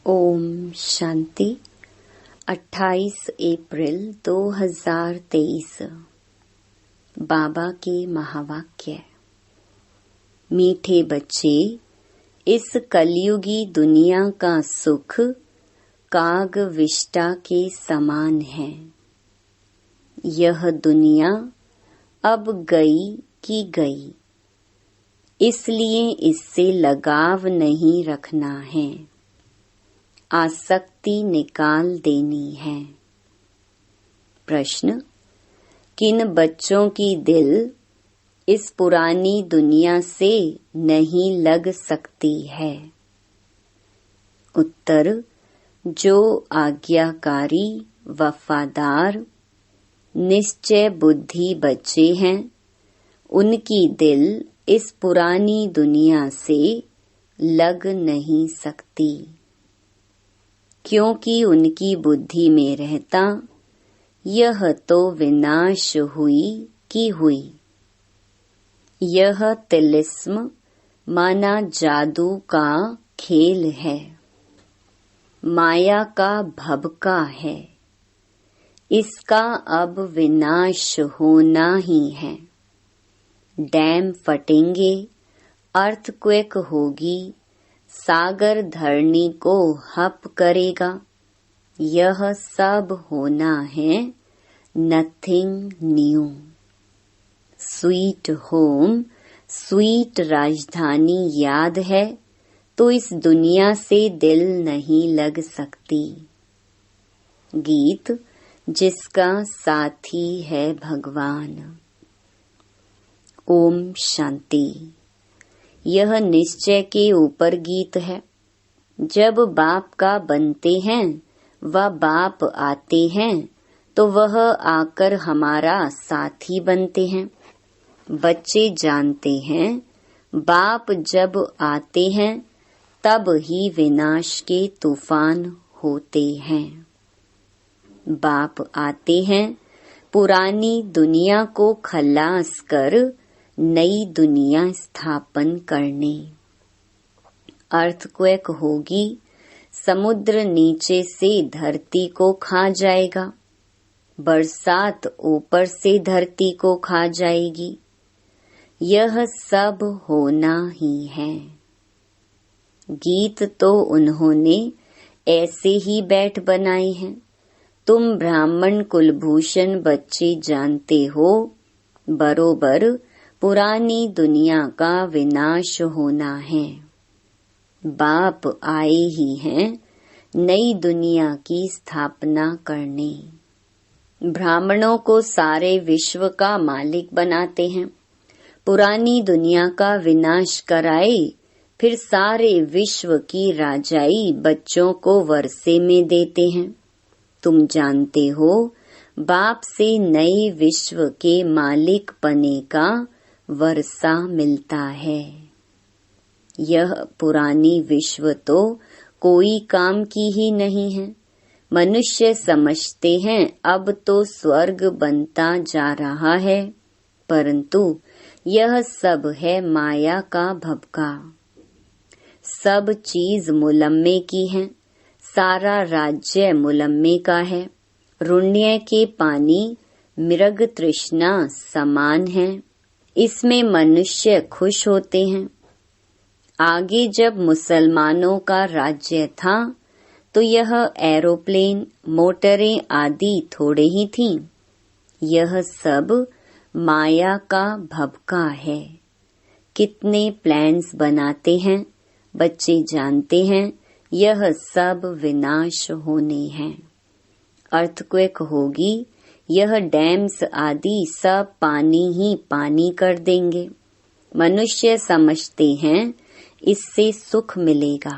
ओम शांति। 28 अप्रैल 2023। बाबा के महावाक्य। मीठे बच्चे, इस कलयुगी दुनिया का सुख काग विष्टा के समान है। यह दुनिया अब गई की गई, इसलिए इससे लगाव नहीं रखना है, आसक्ति निकाल देनी है। प्रश्न: किन बच्चों की दिल इस पुरानी दुनिया से नहीं लग सकती है? उत्तर: जो आज्ञाकारी, वफादार, निश्चय बुद्धि बच्चे हैं, उनकी दिल इस पुरानी दुनिया से लग नहीं सकती, क्योंकि उनकी बुद्धि में रहता यह तो विनाश हुई की हुई। यह तिलिस्म माना जादू का खेल है, माया का भभका है। इसका अब विनाश होना ही है। डैम फटेंगे, अर्थक्वेक होगी, सागर धरनी को हप करेगा। यह सब होना है, nothing new. Sweet home, sweet राजधानी याद है तो इस दुनिया से दिल नहीं लग सकती। गीत जिसका साथी है भगवान। ओम शांति। यह निश्चय के ऊपर गीत है। जब बाप का बनते हैं व बाप आते हैं तो वह आकर हमारा साथी बनते हैं। बच्चे जानते हैं बाप जब आते हैं तब ही विनाश के तूफान होते हैं। बाप आते हैं पुरानी दुनिया को खलास कर नई दुनिया स्थापन करने। अर्थक्वेक होगी, समुद्र नीचे से धरती को खा जाएगा, बरसात ऊपर से धरती को खा जाएगी। यह सब होना ही है। गीत तो उन्होंने ऐसे ही बैठ बनाए हैं। तुम ब्राह्मण कुलभूषण बच्चे जानते हो बरोबर पुरानी दुनिया का विनाश होना है। बाप आए ही हैं नई दुनिया की स्थापना करने। ब्राह्मणों को सारे विश्व का मालिक बनाते हैं। पुरानी दुनिया का विनाश कराए, फिर सारे विश्व की राजाई बच्चों को वर्षे में देते हैं। तुम जानते हो बाप से नए विश्व के मालिक बने का वर्षा मिलता है। यह पुरानी विश्व तो कोई काम की ही नहीं है। मनुष्य समझते हैं अब तो स्वर्ग बनता जा रहा है, परंतु यह सब है माया का भभका। सब चीज मुलम्मे की है, सारा राज्य मुलम्मे का है। रुण्य के पानी मृग तृष्णा समान है, इसमें मनुष्य खुश होते हैं। आगे जब मुसलमानों का राज्य था तो यह एरोप्लेन, मोटरें आदि थोड़े ही थीं। यह सब माया का भभका है। कितने प्लान्स बनाते हैं, बच्चे जानते हैं यह सब विनाश होने हैं। अर्थक्वेक होगी, यह डैम्स आदि सब पानी ही पानी कर देंगे। मनुष्य समझते हैं इससे सुख मिलेगा,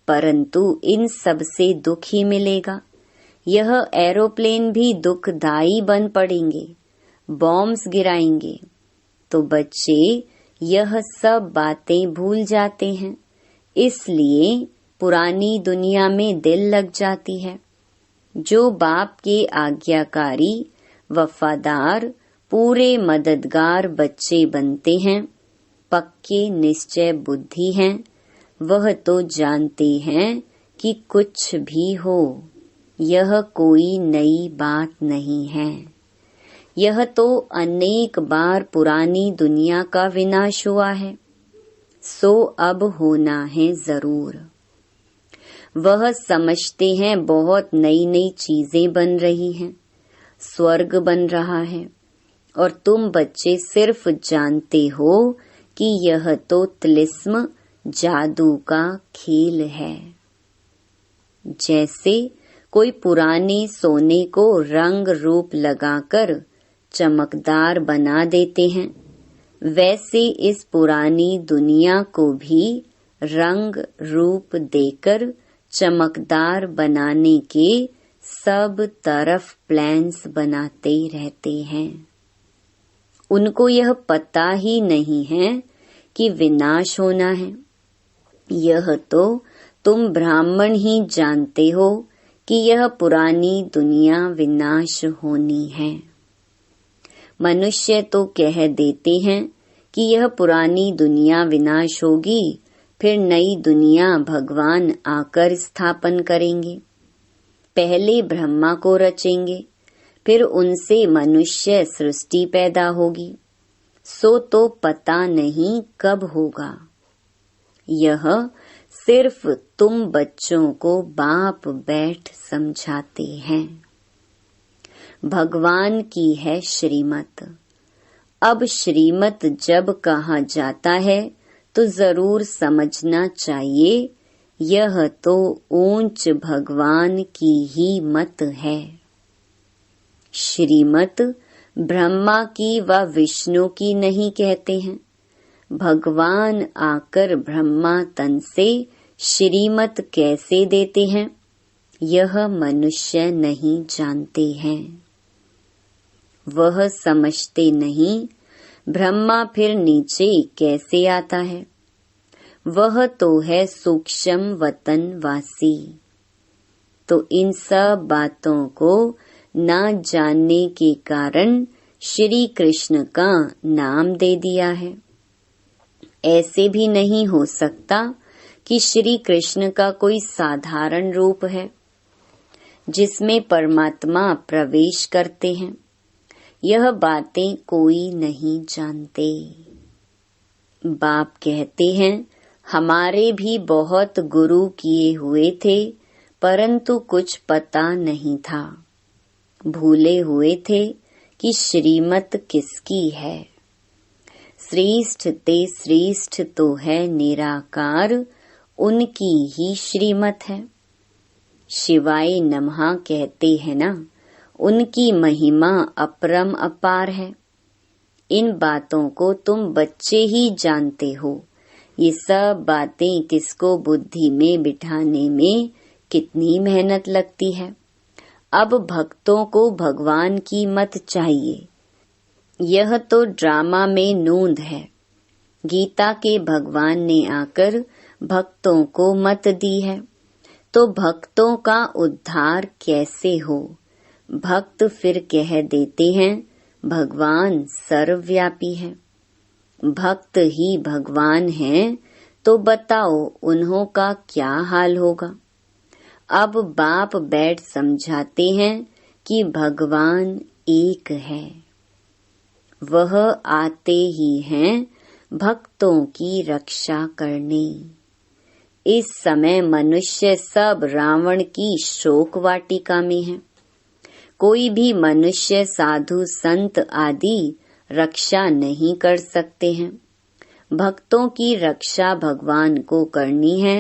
परंतु इन सब से दुख ही मिलेगा। यह एरोप्लेन भी दुखदाई बन पड़ेंगे, बॉम्ब्स गिराएंगे। तो बच्चे यह सब बातें भूल जाते हैं, इसलिए पुरानी दुनिया में दिल लग जाती है। जो बाप के आज्ञाकारी, वफादार, पूरे मददगार बच्चे बनते हैं, पक्के निश्चय बुद्धि हैं, वह तो जानते हैं कि कुछ भी हो, यह कोई नई बात नहीं है। यह तो अनेक बार पुरानी दुनिया का विनाश हुआ है, सो अब होना है जरूर। वह समझते हैं बहुत नई नई चीजें बन रही हैं, स्वर्ग बन रहा है, और तुम बच्चे सिर्फ जानते हो कि यह तो तिलिस्म जादू का खेल है। जैसे कोई पुराने सोने को रंग रूप लगाकर चमकदार बना देते हैं, वैसे इस पुरानी दुनिया को भी रंग रूप देकर चमकदार बनाने के सब तरफ प्लान्स बनाते रहते हैं। उनको यह पता ही नहीं है कि विनाश होना है। यह तो तुम ब्राह्मण ही जानते हो कि यह पुरानी दुनिया विनाश होनी है। मनुष्य तो कह देते हैं कि यह पुरानी दुनिया विनाश होगी, फिर नई दुनिया भगवान आकर स्थापन करेंगे। पहले ब्रह्मा को रचेंगे, फिर उनसे मनुष्य सृष्टि पैदा होगी। सो तो पता नहीं कब होगा। यह सिर्फ तुम बच्चों को बाप बैठ समझाते हैं। भगवान की है श्रीमत। अब श्रीमत जब कहा जाता है तो जरूर समझना चाहिए, यह तो ऊंच भगवान की ही मत है। श्रीमत ब्रह्मा की व विष्णु की नहीं कहते हैं। भगवान आकर ब्रह्मा तन से श्रीमत कैसे देते हैं, यह मनुष्य नहीं जानते हैं। वह समझते नहीं ब्रह्मा फिर नीचे कैसे आता है। वह तो है सूक्ष्म वतन वासी। तो इन सब बातों को न जानने के कारण श्री कृष्ण का नाम दे दिया है। ऐसे भी नहीं हो सकता कि श्री कृष्ण का कोई साधारण रूप है जिसमें परमात्मा प्रवेश करते हैं। यह बातें कोई नहीं जानते। बाप कहते हैं, हमारे भी बहुत गुरु किए हुए थे, परंतु कुछ पता नहीं था। भूले हुए थे कि श्रीमत किसकी है। श्रेष्ठ ते श्रेष्ठ तो है निराकार, उनकी ही श्रीमत है। शिवाय नमः कहते हैं ना, उनकी महिमा अपरम अपार है। इन बातों को तुम बच्चे ही जानते हो। ये सब बातें किसको बुद्धि में बिठाने में कितनी मेहनत लगती है। अब भक्तों को भगवान की मत चाहिए। यह तो ड्रामा में नूंद है। गीता के भगवान ने आकर भक्तों को मत दी है, तो भक्तों का उद्धार कैसे हो। भक्त फिर कह देते हैं भगवान सर्वव्यापी है। भक्त ही भगवान हैं, तो बताओ उन्हों का क्या हाल होगा। अब बाप बैठ समझाते हैं कि भगवान एक है। वह आते ही हैं भक्तों की रक्षा करने। इस समय मनुष्य सब रावण की शोक वाटिका में है। कोई भी मनुष्य साधु संत आदि रक्षा नहीं कर सकते हैं। भक्तों की रक्षा भगवान को करनी है।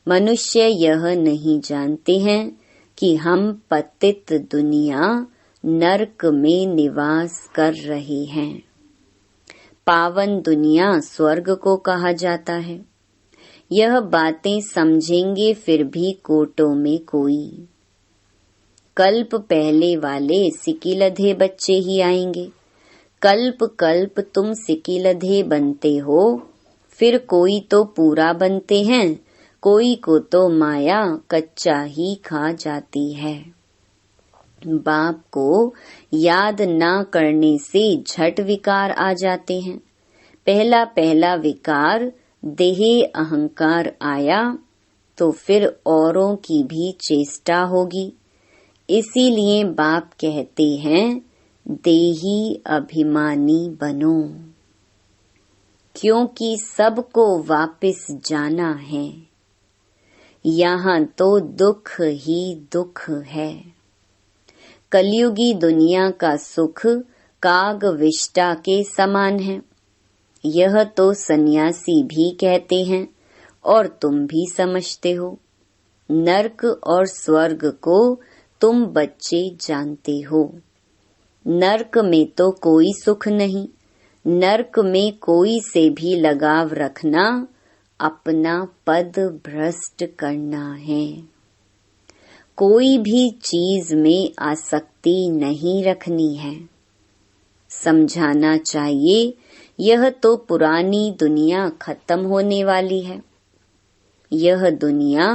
मनुष्य यह नहीं जानते हैं कि हम पतित दुनिया नरक में निवास कर रहे हैं। पावन दुनिया स्वर्ग को कहा जाता है। यह बातें समझेंगे फिर भी कोटों में कोई। कल्प पहले वाले सिकिलधे बच्चे ही आएंगे। कल्प कल्प तुम सिकिलधे बनते हो, फिर कोई तो पूरा बनते हैं, कोई को तो माया कच्चा ही खा जाती है। बाप को याद ना करने से झट विकार आ जाते हैं। पहला पहला विकार देह अहंकार आया, तो फिर औरों की भी चेष्टा होगी। इसीलिए बाप कहते हैं देही अभिमानी बनो, क्योंकि सबको वापस जाना है। यहाँ तो दुख ही दुख है। कलयुगी दुनिया का सुख काग विष्टा के समान है। यह तो सन्यासी भी कहते हैं और तुम भी समझते हो। नरक और स्वर्ग को तुम बच्चे जानते हो। नरक में तो कोई सुख नहीं। नरक में कोई से भी लगाव रखना अपना पद भ्रष्ट करना है। कोई भी चीज में आसक्ति नहीं रखनी है। समझाना चाहिए यह तो पुरानी दुनिया खत्म होने वाली है। यह दुनिया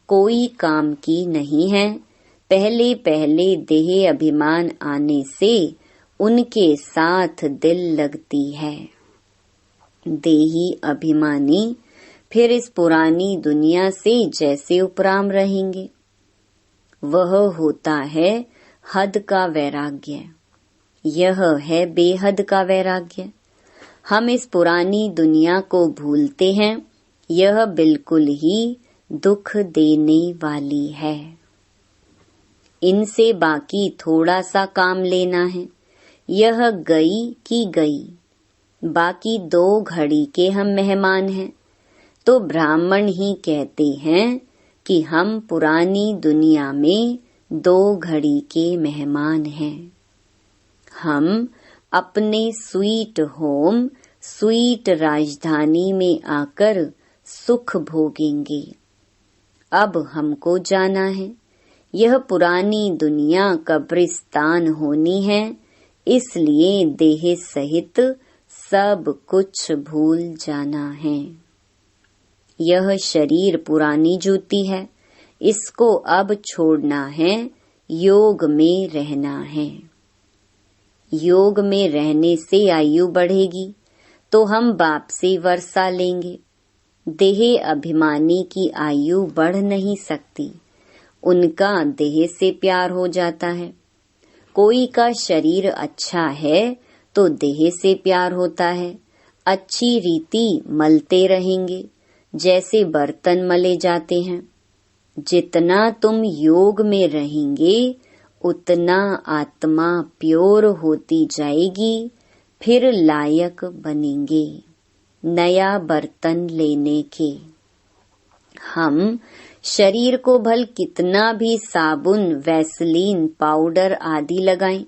कोई काम की नहीं है। पहले पहले देह अभिमान आने से उनके साथ दिल लगती है। देही अभिमानी फिर इस पुरानी दुनिया से जैसे उपराम रहेंगे। वह होता है हद का वैराग्य। यह है बेहद का वैराग्य। हम इस पुरानी दुनिया को भूलते हैं। यह बिल्कुल ही दुख देने वाली है। इनसे बाकी थोड़ा सा काम लेना है। यह गई की गई। बाकी 2 घड़ी के हम मेहमान हैं। तो ब्राह्मण ही कहते हैं कि हम पुरानी दुनिया में 2 घड़ी के मेहमान हैं। हम अपने स्वीट होम, स्वीट राजधानी में आकर सुख भोगेंगे। अब हमको जाना है। यह पुरानी दुनिया कब्रिस्तान होनी है। इसलिए देह सहित सब कुछ भूल जाना है। यह शरीर पुरानी जूती है। इसको अब छोड़ना है। योग में रहना है। योग में रहने से आयु बढ़ेगी तो हम बाप से वर्षा लेंगे। देह अभिमानी की आयु बढ़ नहीं सकती। उनका देह से प्यार हो जाता है। कोई का शरीर अच्छा है तो देह से प्यार होता है। अच्छी रीति मलते रहेंगे जैसे बर्तन मले जाते हैं। जितना तुम योग में रहेंगे उतना आत्मा प्योर होती जाएगी। फिर लायक बनेंगे नया बर्तन लेने के। हम शरीर को भल कितना भी साबुन, वैसलीन, पाउडर आदि लगाएं,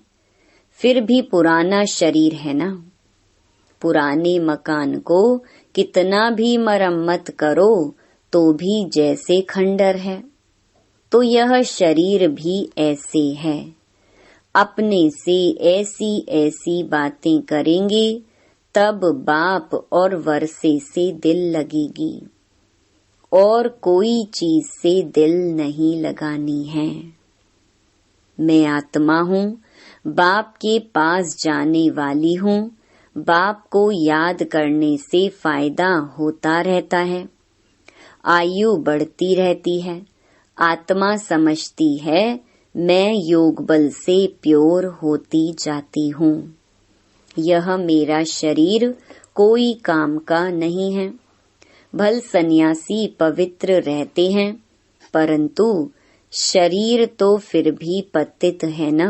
फिर भी पुराना शरीर है ना। पुराने मकान को कितना भी मरम्मत करो तो भी जैसे खंडर है। तो यह शरीर भी ऐसे है। अपने से ऐसी ऐसी बातें करेंगे तब बाप और वर्षे से दिल लगेगी। और कोई चीज से दिल नहीं लगानी है। मैं आत्मा हूँ, बाप के पास जाने वाली हूँ। बाप को याद करने से फायदा होता रहता है। आयु बढ़ती रहती है। आत्मा समझती है मैं योग बल से प्योर होती जाती हूँ। यह मेरा शरीर कोई काम का नहीं है। भल सन्यासी पवित्र रहते हैं परंतु शरीर तो फिर भी पतित है ना।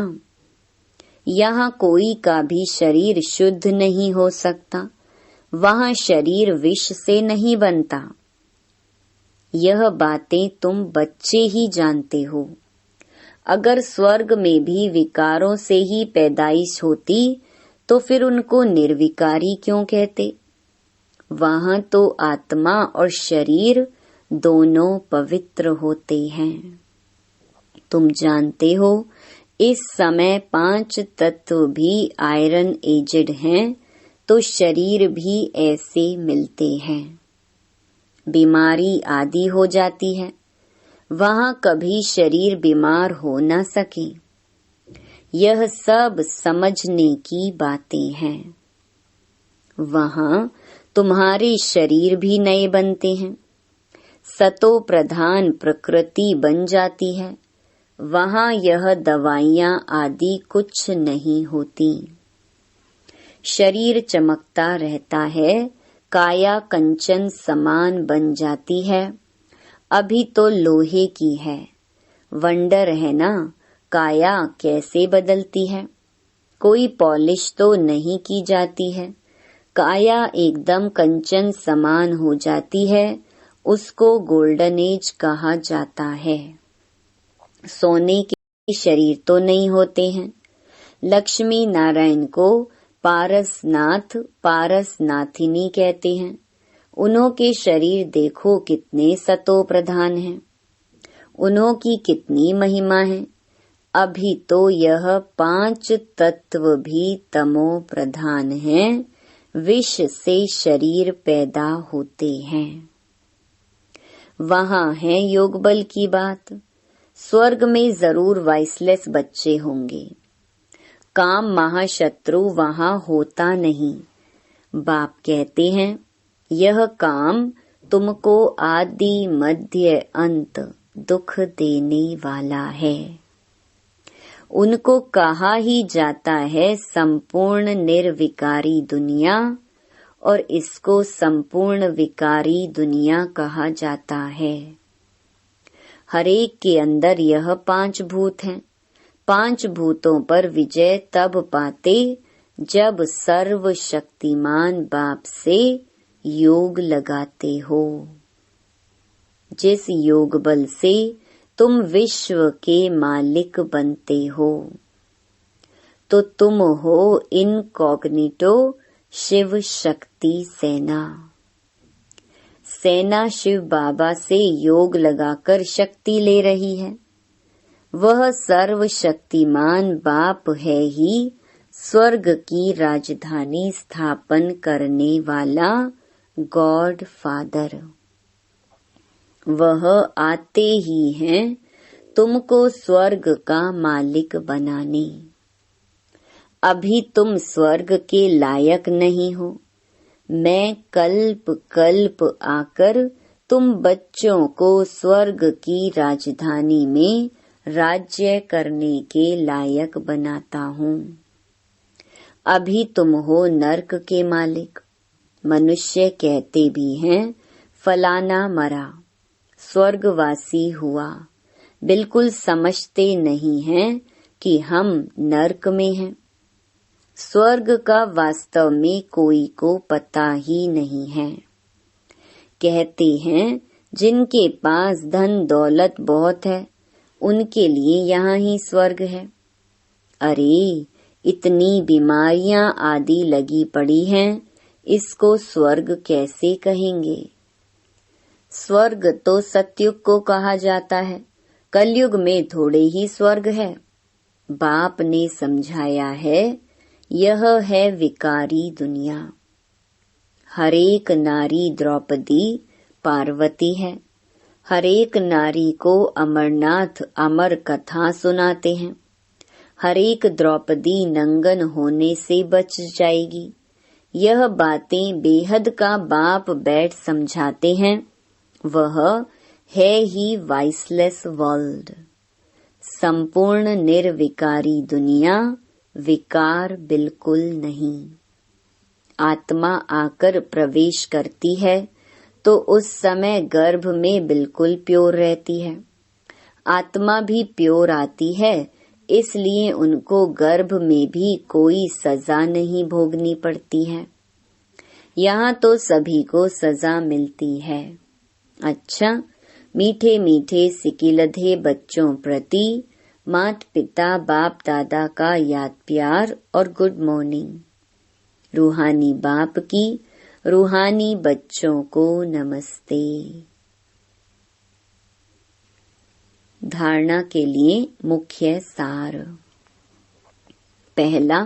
यहाँ कोई का भी शरीर शुद्ध नहीं हो सकता। वहाँ शरीर विष से नहीं बनता। यह बातें तुम बच्चे ही जानते हो। अगर स्वर्ग में भी विकारों से ही पैदाइश होती तो फिर उनको निर्विकारी क्यों कहते। वहाँ तो आत्मा और शरीर दोनों पवित्र होते हैं। तुम जानते हो इस समय 5 तत्व भी आयरन एजेड हैं तो शरीर भी ऐसे मिलते हैं। बीमारी आदि हो जाती है। वहाँ कभी शरीर बीमार हो न सके। यह सब समझने की बातें हैं। वहाँ तुम्हारे शरीर भी नए बनते हैं। सतो प्रधान प्रकृति बन जाती है, वहाँ यह दवाइयाँ आदि कुछ नहीं होती। शरीर चमकता रहता है, काया कंचन समान बन जाती है। अभी तो लोहे की है, वंडर है ना, काया कैसे बदलती है। कोई पॉलिश तो नहीं की जाती है, काया एकदम कंचन समान हो जाती है। उसको गोल्डन एज कहा जाता है। सोने के शरीर तो नहीं होते हैं। लक्ष्मी नारायण को पारसनाथ पारसनाथिनी कहते हैं। उन्हों के शरीर देखो कितने सतो प्रधान हैं, उन्हों की कितनी महिमा है। अभी तो यह 5 तत्व भी तमो प्रधान हैं, विष से शरीर पैदा होते हैं। वहाँ है योग बल की बात। स्वर्ग में जरूर वाइसलेस बच्चे होंगे। काम महाशत्रु वहाँ होता नहीं। बाप कहते हैं, यह काम तुमको आदि मध्य अंत दुख देने वाला है। उनको कहा ही जाता है संपूर्ण निर्विकारी दुनिया, और इसको संपूर्ण विकारी दुनिया कहा जाता है। हरेक के अंदर यह 5 भूत हैं। 5 भूतों पर विजय तब पाते जब सर्वशक्तिमान बाप से योग लगाते हो। जिस योग बल से तुम विश्व के मालिक बनते हो, तो तुम हो इनकॉग्निटो शिव शक्ति सेना। सेना शिव बाबा से योग लगाकर शक्ति ले रही है। वह सर्वशक्तिमान बाप है ही स्वर्ग की राजधानी स्थापन करने वाला गॉड फादर। वह आते ही हैं तुमको स्वर्ग का मालिक बनाने। अभी तुम स्वर्ग के लायक नहीं हो। मैं कल्प कल्प आकर तुम बच्चों को स्वर्ग की राजधानी में राज्य करने के लायक बनाता हूँ। अभी तुम हो नर्क के मालिक। मनुष्य कहते भी हैं फलाना मरा, स्वर्गवासी हुआ। बिल्कुल समझते नहीं हैं कि हम नर्क में हैं। स्वर्ग का वास्तव में कोई को पता ही नहीं है। कहते हैं जिनके पास धन दौलत बहुत है, उनके लिए यहाँ ही स्वर्ग है। अरे, इतनी बीमारियां आदि लगी पड़ी हैं, इसको स्वर्ग कैसे कहेंगे। स्वर्ग तो सतयुग को कहा जाता है, कलयुग में थोड़े ही स्वर्ग है। बाप ने समझाया है, यह है विकारी दुनिया। हरेक नारी द्रौपदी पार्वती है। हरेक नारी को अमरनाथ अमर कथा सुनाते हैं। हरेक द्रौपदी नंगन होने से बच जाएगी। यह बातें बेहद का बाप बैठ समझाते हैं। वह है ही वाइसलेस वर्ल्ड। संपूर्ण निर्विकारी दुनिया, विकार बिल्कुल नहीं। आत्मा आकर प्रवेश करती है तो उस समय गर्भ में बिल्कुल प्योर रहती है। आत्मा भी प्योर आती है, इसलिए उनको गर्भ में भी कोई सजा नहीं भोगनी पड़ती है। यहाँ तो सभी को सजा मिलती है। अच्छा, मीठे मीठे सिकिलधे बच्चों प्रति माता पिता बाप दादा का याद प्यार और गुड मॉर्निंग। रूहानी बाप की रूहानी बच्चों को नमस्ते। धारणा के लिए मुख्य सार। पहला,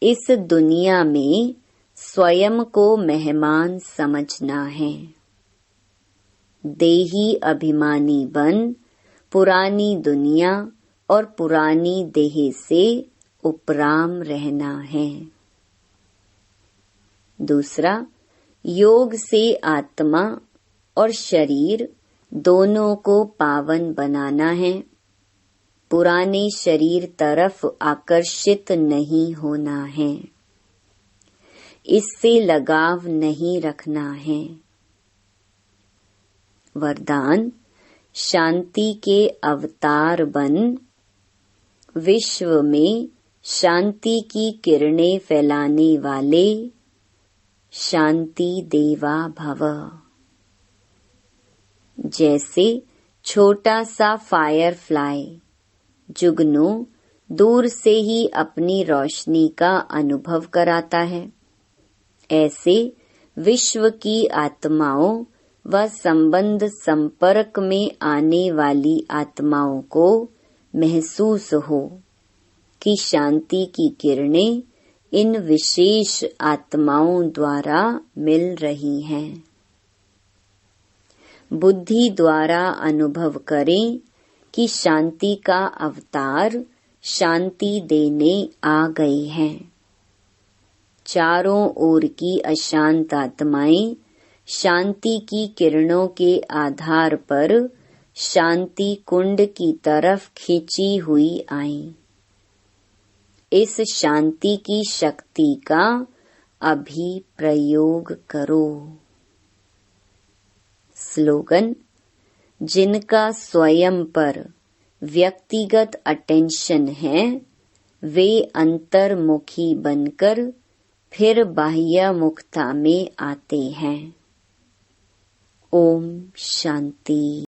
इस दुनिया में स्वयं को मेहमान समझना है। देही अभिमानी बन पुरानी दुनिया और पुरानी देह से उपराम रहना है। दूसरा, योग से आत्मा और शरीर दोनों को पावन बनाना है। पुराने शरीर तरफ आकर्षित नहीं होना है, इससे लगाव नहीं रखना है। वरदान: शांति के अवतार बन विश्व में शांति की किरणें फैलाने वाले शांति देवा भव। जैसे छोटा सा फायर फ्लाई जुगनू दूर से ही अपनी रोशनी का अनुभव कराता है, ऐसे विश्व की आत्माओं व संबंध संपर्क में आने वाली आत्माओं को महसूस हो कि शांति की किरणें इन विशेष आत्माओं द्वारा मिल रही हैं। बुद्धि द्वारा अनुभव करें कि शांति का अवतार शांति देने आ गए हैं। चारों ओर की अशांत आत्माएं शांति की किरणों के आधार पर शांति कुंड की तरफ खींची हुई आईं। इस शांति की शक्ति का अभी प्रयोग करो। स्लोगन: जिनका स्वयं पर व्यक्तिगत अटेंशन है, वे अंतर्मुखी बनकर फिर बाह्य मुखता में आते हैं। ओम शांति।